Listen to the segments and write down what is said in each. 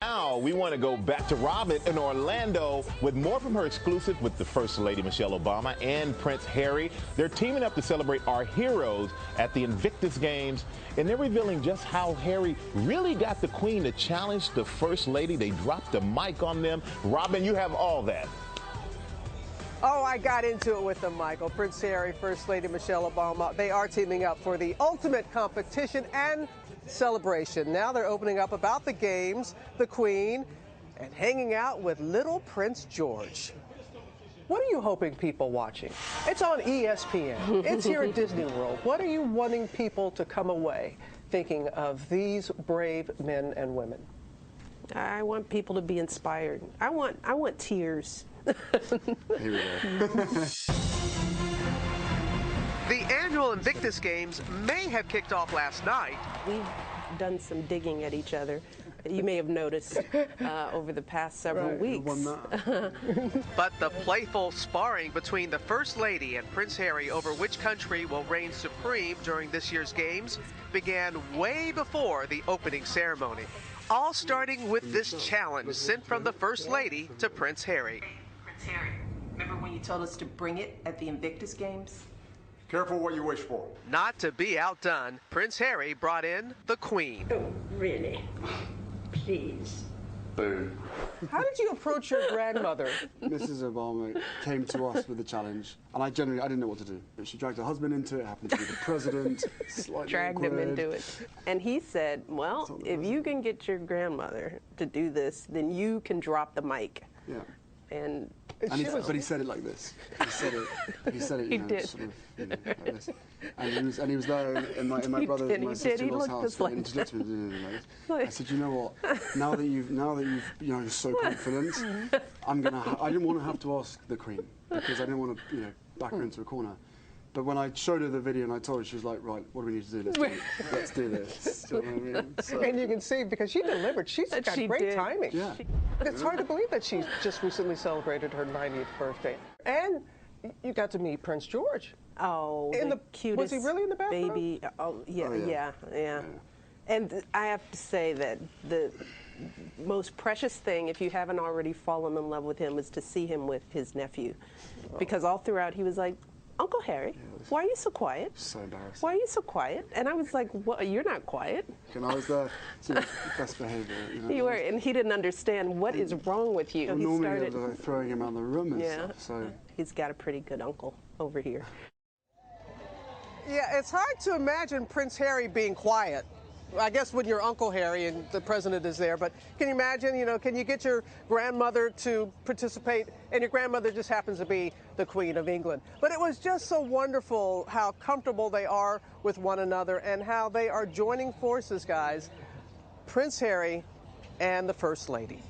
Now we want to go back to Robin in Orlando with more from her exclusive with the First Lady Michelle Obama and Prince Harry. They're teaming up to celebrate our heroes at the Invictus Games, and they're revealing just how Harry really got the Queen to challenge the First Lady. They dropped the mic on them. Robin, you have all that. Oh, I got into it with them, Michael. Prince Harry, First Lady Michelle Obama, they are teaming up for the ultimate competition and celebration. Now they're opening up about the games, the Queen, and hanging out with little Prince George. What are you hoping people watching? It's on ESPN. It's here at Disney World. What are you wanting people to come away thinking of these brave men and women? I want people to be inspired. I want tears. Here we go. The annual Invictus Games may have kicked off last night. We've done some digging at each other. You may have noticed over the past several weeks. But the playful sparring between the First Lady and Prince Harry over which country will reign supreme during this year's games began way before the opening ceremony. All starting with this challenge sent from the First Lady to Prince Harry. Prince Harry, remember when you told us to bring it at the Invictus Games? Careful what you wish for. Not to be outdone, Prince Harry brought in the Queen. Oh, really? Please. Boom. How did you approach your grandmother? Mrs. Obama came to us with the challenge, and I didn't know what to do. She dragged her husband into it, happened to be the president. Dragged him into it. And he said, well, if you can get your grandmother to do this, then you can drop the mic. Yeah. But he said it like this. He said it. He did. Sort of, like this. And he was there in my brother, my sister-in-law's house, and introduced me like this. I said, you know what? Now that you've you're so confident, I didn't want to have to ask the Queen because I didn't want to back her into a corner. But when I showed her the video and I told her, she was like, right, what do we need to do? Let's do this. Do you know what I mean? So. And you can see, because she delivered, she's got great timing. Yeah. It's hard to believe that she just recently celebrated her 90th birthday. And you got to meet Prince George. Oh, the cutest was he really in the bathroom? Baby. Oh, yeah. And I have to say that the most precious thing, if you haven't already fallen in love with him, is to see him with his nephew. Because all throughout he was like, Uncle Harry, why are you so quiet? So embarrassing. Why are you so quiet? And I was like, what? You're not quiet. And I was there to best behavior. You were, and he didn't understand what is wrong with you. Well, he normally started I was throwing him out the room and stuff. So he's got a pretty good uncle over here. Yeah, it's hard to imagine Prince Harry being quiet. I guess when you're Uncle Harry and the president is there, but can you imagine, can you get your grandmother to participate, and your grandmother just happens to be the Queen of England. But it was just so wonderful how comfortable they are with one another and how they are joining forces, guys. Prince Harry and the First Lady.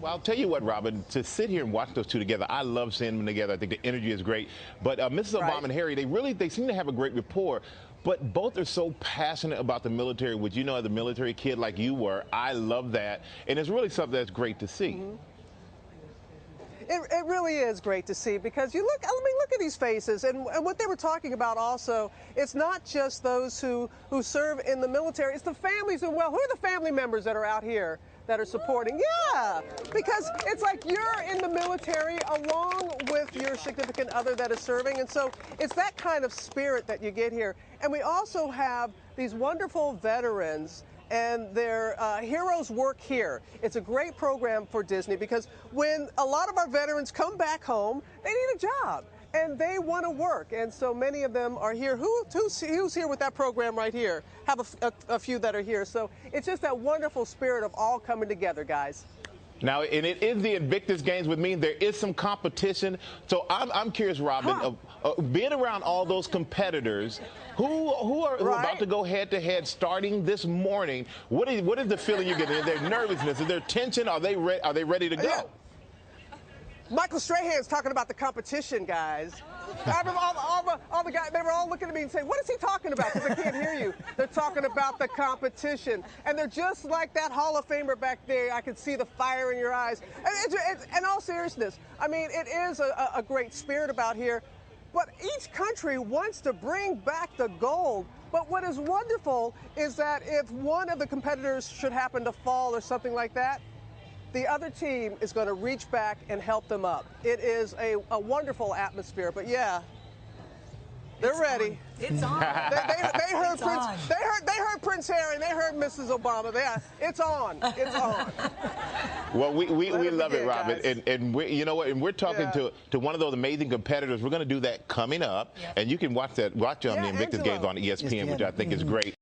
Well, I'll tell you what, Robin, to sit here and watch those two together, I love seeing them together. I think the energy is great. But Mrs. Obama and Harry, they seem to have a great rapport. But both are so passionate about the military, which as a military kid like you were, I love that. And it's really something that's great to see. It really is great to see, because look at these faces, and what they were talking about also, it's not just those who serve in the military, it's the families, and who are the family members that are out here that are supporting? Yeah, because it's like you're in the military along with your significant other that is serving, and so it's that kind of spirit that you get here. And we also have these wonderful veterans, and their heroes work here. It's a great program for Disney, because when a lot of our veterans come back home, they need a job and they want to work, and so many of them are here. Who's here with that program right here? Have a few that are here. So it's just that wonderful spirit of all coming together, guys. Now, and it is the Invictus Games, which means there is some competition. So I'm curious, Robin, being around all those competitors, who are about to go head-to-head starting this morning, what is the feeling you're getting? Is there nervousness? Is there tension? Are they ready to go? Yeah. Michael Strahan's talking about the competition, guys. All the guys, they were all looking at me and saying, what is he talking about? Because I can't hear you. They're talking about the competition. And they're just like that Hall of Famer back there. I can see the fire in your eyes. And in all seriousness, I mean, it is a great spirit about here. But each country wants to bring back the gold. But what is wonderful is that if one of the competitors should happen to fall or something like that, the other team is going to reach back and help them up. It is a wonderful atmosphere. But yeah, they're ready. It's on. They heard Prince. On. They heard Prince Harry. And they heard Mrs. Obama. It's on. It's on. Well, we love it, Robin, guys. and we, you know what? And we're talking to one of those amazing competitors. We're going to do that coming up, and you can watch the Invictus games on ESPN, which I think is great.